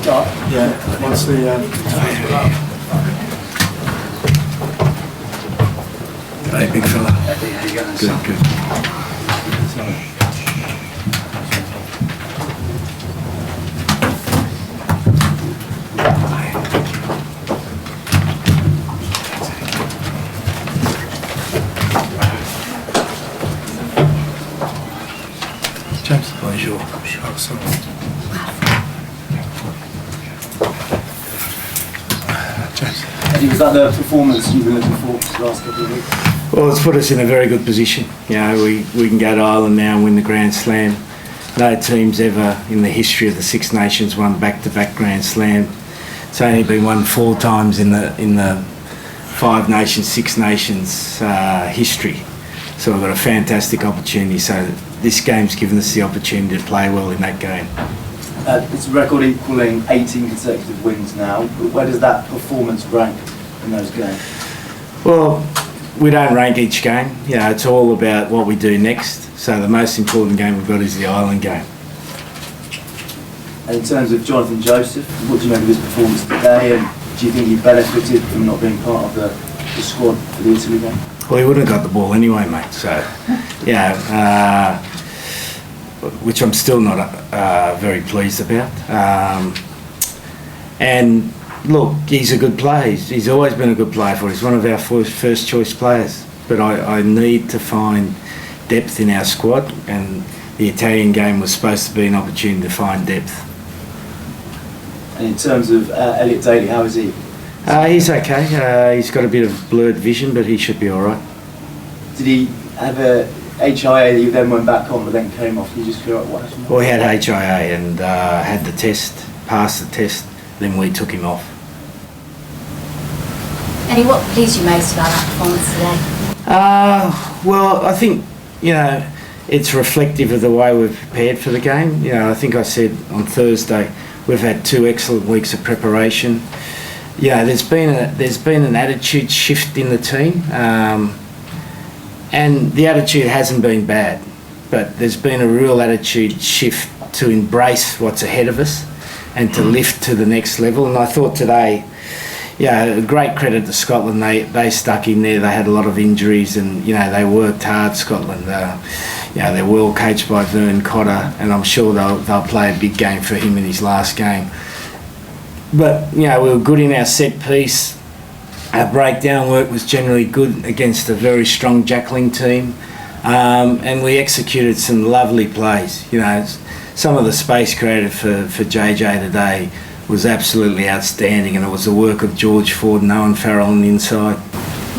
start? Yeah, once the... Hey, big fella. Good, good. James. Bonjour. James. Eddie, was that the performance you've been looking for the last couple of weeks? Well, it's put us in a very good position. You know, we can go to Ireland now and win the Grand Slam. No team's ever in the history of the Six Nations won back-to-back Grand Slam. It's only been won 4 times in the Five Nations, Six Nations history. So we've got a fantastic opportunity. So this game's given us the opportunity to play well in that game. It's a record equalling 18 consecutive wins now. Where does that performance rank in those games? Well, we don't rank each game. You know, it's all about what we do next. So the most important game we've got is the Ireland game. And in terms of Jonathan Joseph, what do you make of his performance today, and do you think he benefited from not being part of the squad for the Italy game? Well, he wouldn't have got the ball anyway, mate. So, yeah, which I'm still not very pleased about. And look, he's a good player. He's always been a good player for us. He's one of our first choice players. But I need to find depth in our squad, and the Italian game was supposed to be an opportunity to find depth. And in terms of Elliot Daly, how is he? He's okay. He's got a bit of blurred vision, but he should be all right. Did he have a HIA that you then went back on but then came off? Can you just clear up what happened? Well, he had HIA and had the test, passed the test, then we took him off. Eddie, what pleased you most about that performance today? Well, I think, you know, it's reflective of the way we've prepared for the game. You know, I think I said on Thursday, we've had 2 excellent weeks of preparation. Yeah, there's been an attitude shift in the team, and the attitude hasn't been bad, but there's been a real attitude shift to embrace what's ahead of us and to lift to the next level. And I thought today, yeah, great credit to Scotland. They stuck in there. They had a lot of injuries, and you know they worked hard. Scotland, you know, they're well coached by Vern Cotter, and I'm sure they'll play a big game for him in his last game. But you know, we were good in our set piece. Our breakdown work was generally good against a very strong Jackling team, and we executed some lovely plays. You know, some of the space created for JJ today was absolutely outstanding, and it was the work of George Ford and Owen Farrell on the inside.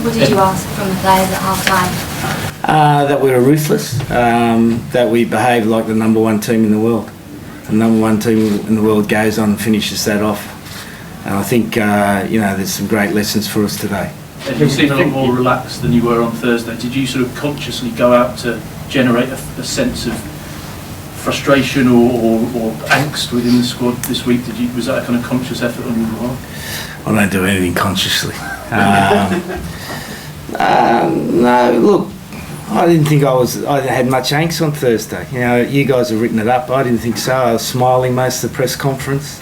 What did you ask from the players at half-time? That we were ruthless, that we behaved like the number 1 team in the world. The number 1 team in the world goes on and finishes that off. And I think, you know, there's some great lessons for us today. You seem a lot more relaxed than you were on Thursday. Did you sort of consciously go out to generate a sense of frustration or angst within the squad this week? Was that a kind of conscious effort on your part? I don't do anything consciously. No, look, I didn't think I had much angst on Thursday. You know, you guys have written it up. I didn't think so. I was smiling most of the press conference.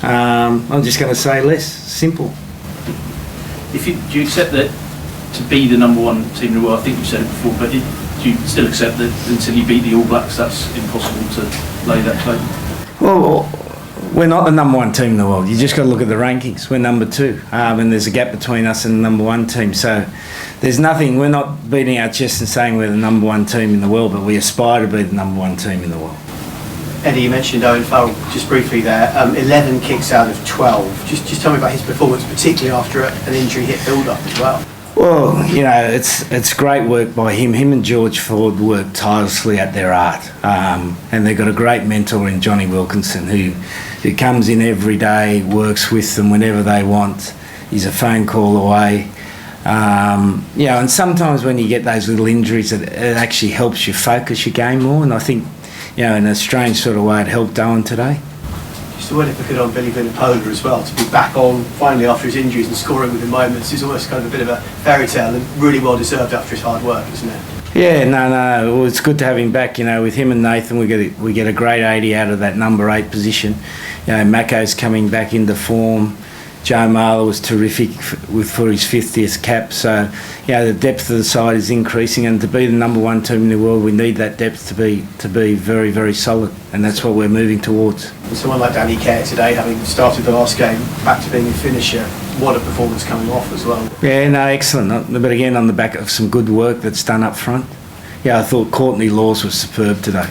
I'm just going to say less. Simple. Do you accept that to be the number 1 team in the world? I think you said it before, but do you still accept that until you beat the All Blacks, that's impossible to lay that claim? Well, we're not the number 1 team in the world. You just got to look at the rankings. We're number 2, and there's a gap between us and the number 1 team. So there's nothing. We're not beating our chest and saying we're the number 1 team in the world, but we aspire to be the number 1 team in the world. Eddie, you mentioned Owen Farrell just briefly there. 11 kicks out of 12. Just tell me about his performance, particularly after an injury hit build-up as well. Well, you know, it's great work by him. Him and George Ford work tirelessly at their art, and they've got a great mentor in Johnny Wilkinson who comes in every day, works with them whenever they want. He's a phone call away. You know, and sometimes when you get those little injuries, it actually helps you focus your game more. And I think, you know, in a strange sort of way, it helped Owen today. Just a word if I could on Billy Vunipola as well, to be back on finally after his injuries and scoring within moments is almost kind of a bit of a fairy tale and really well deserved after his hard work, isn't it? Yeah, no. Well, it's good to have him back. You know, with him and Nathan, we get a great 80 out of that number 8 position. You know, Mako's coming back into form. Joe Marler was terrific for his 50th cap. So, you know, the depth of the side is increasing, and to be the number 1 team in the world, we need that depth to be very, very solid, and that's what we're moving towards. And someone like Danny Kerr today, having started the last game, back to being a finisher, what a performance coming off as well. Yeah, no, excellent. But again, on the back of some good work that's done up front. Yeah, I thought Courtney Laws was superb today.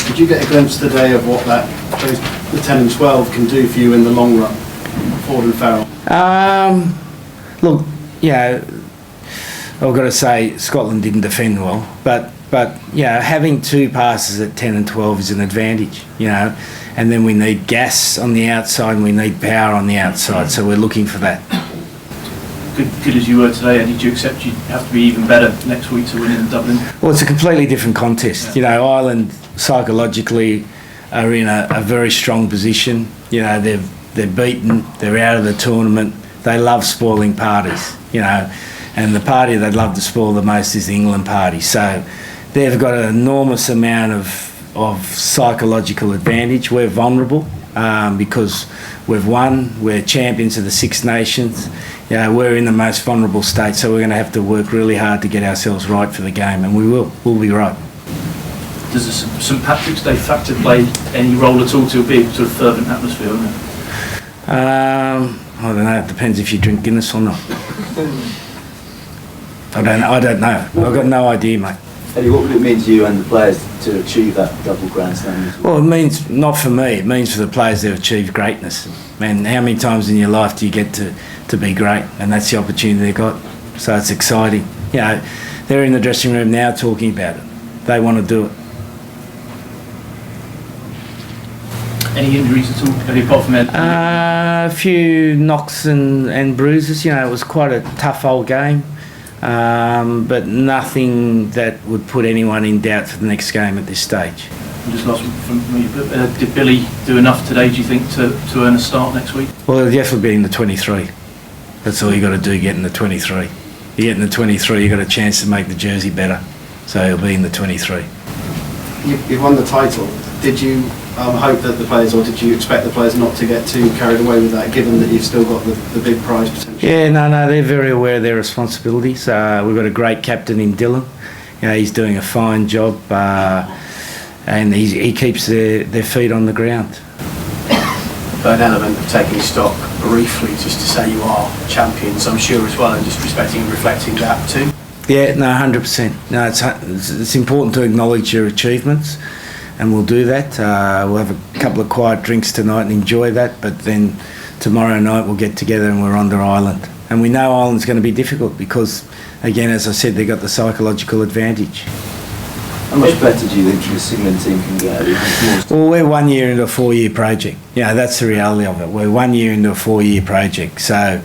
Did you get a glimpse today of what the 10 and 12 can do for you in the long run, Ford and Farrell? Look, you know, I've got to say Scotland didn't defend well, but you know, having 2 passes at 10 and 12 is an advantage, you know, and then we need gas on the outside and we need power on the outside, so we're looking for that. Good as you were today, Eddie, do you accept you have to be even better next week to win in Dublin? Well, it's a completely different contest. You know, Ireland psychologically are in a very strong position. You know, they're beaten, they're out of the tournament. They love spoiling parties, you know, and the party they'd love to spoil the most is the England party. So they've got an enormous amount of psychological advantage. We're vulnerable because we've won, we're champions of the Six Nations. You know, we're in the most vulnerable state, so we're going to have to work really hard to get ourselves right for the game, and we will. We'll be right. Does the St Patrick's Day factor play any role at all to a big sort of fervent atmosphere, isn't it? I don't know. It depends if you drink Guinness or not. I don't know. I've got no idea, mate. Eddie, what would it mean to you and the players to achieve that double Grand Slam? Well, it means, not for me, it means for the players that have achieved greatness. And how many times in your life do you get to be great? And that's the opportunity they've got. So it's exciting. You know, they're in the dressing room now talking about it. They want to do it. Any injuries at all, Eddie, apart from that? A few knocks and bruises. You know, it was quite a tough old game. But nothing that would put anyone in doubt for the next game at this stage. Just last one from me. Did Billy do enough today, do you think, to earn a start next week? Well, he'll definitely be in the 23. That's all you got to do, get in the 23. You get in the 23, you got a chance to make the jersey better. So he'll be in the 23. You've won the title. Did you hope that the players, or did you expect the players not to get too carried away with that, given that you've still got the big prize potential? Yeah, no, they're very aware of their responsibilities. We've got a great captain in Dylan. You know, he's doing a fine job, and he keeps their feet on the ground. An element of taking stock briefly, just to say you are champions, I'm sure, as well, and just respecting and reflecting that too. Yeah, no, 100%. No, it's important to acknowledge your achievements, and we'll do that. We'll have a couple of quiet drinks tonight and enjoy that, but then tomorrow night we'll get together and we're on to Ireland. And we know Ireland's going to be difficult because, again, as I said, they've got the psychological advantage. How much better do you think the Sigmund team can get? Well, we're 1 year into a 4-year project. Yeah, that's the reality of it. We're 1 year into a 4-year project. So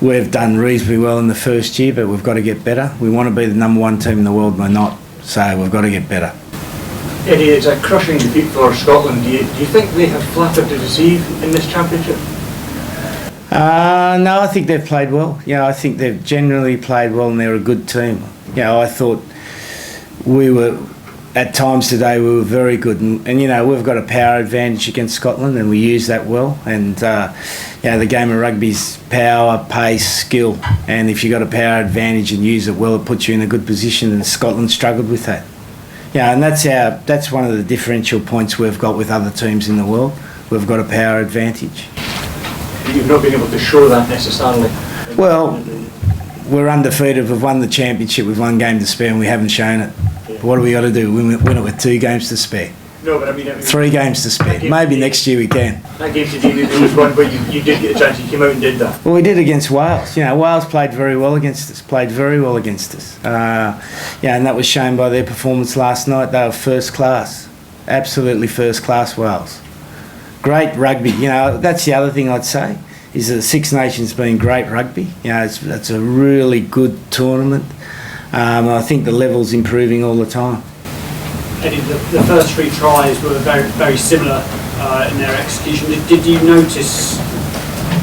we've done reasonably well in the first year, but we've got to get better. We want to be the number 1 team in the world, we're not. So we've got to get better. Eddie, it's a crushing defeat for Scotland. Do you think they have flattered to deceive in this championship? No, I think they've played well. Yeah, I think they've generally played well and they're a good team. I thought we were, at times today, we were very good. And you know, we've got a power advantage against Scotland and we use that well. And, the game of rugby's power, pace, skill. And if you've got a power advantage and use it well, it puts you in a good position, and Scotland struggled with that. Yeah, and that's one of the differential points we've got with other teams in the world. We've got a power advantage. You've not been able to show that necessarily. Well, we're undefeated. We've won the championship with 1 game to spare, and we haven't shown it. But what do we got to do? Win it with 2 games to spare. No, but I mean... 3 games to spare. Maybe next year we can. That game today, there was one where you did get a chance, you came out and did that. Well, we did against Wales. Wales played very well against us. And that was shown by their performance last night. They were first class. Absolutely first class, Wales. Great rugby. That's the other thing I'd say, is that the Six Nations been great rugby. It's a really good tournament. I think the level's improving all the time. Eddie, the first 3 tries were very, very similar in their execution. Did you notice,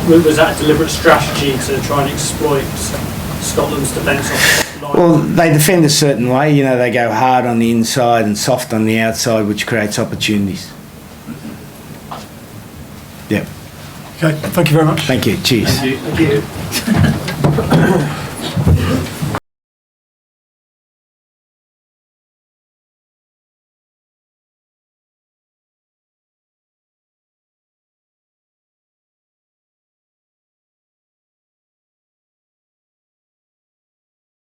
was that a deliberate strategy to try and exploit Scotland's defence off the line? Well, they defend a certain way. You know, they go hard on the inside and soft on the outside, which creates opportunities. Yep. Okay, thank you very much. Thank you. Cheers. Thank you. Thank you.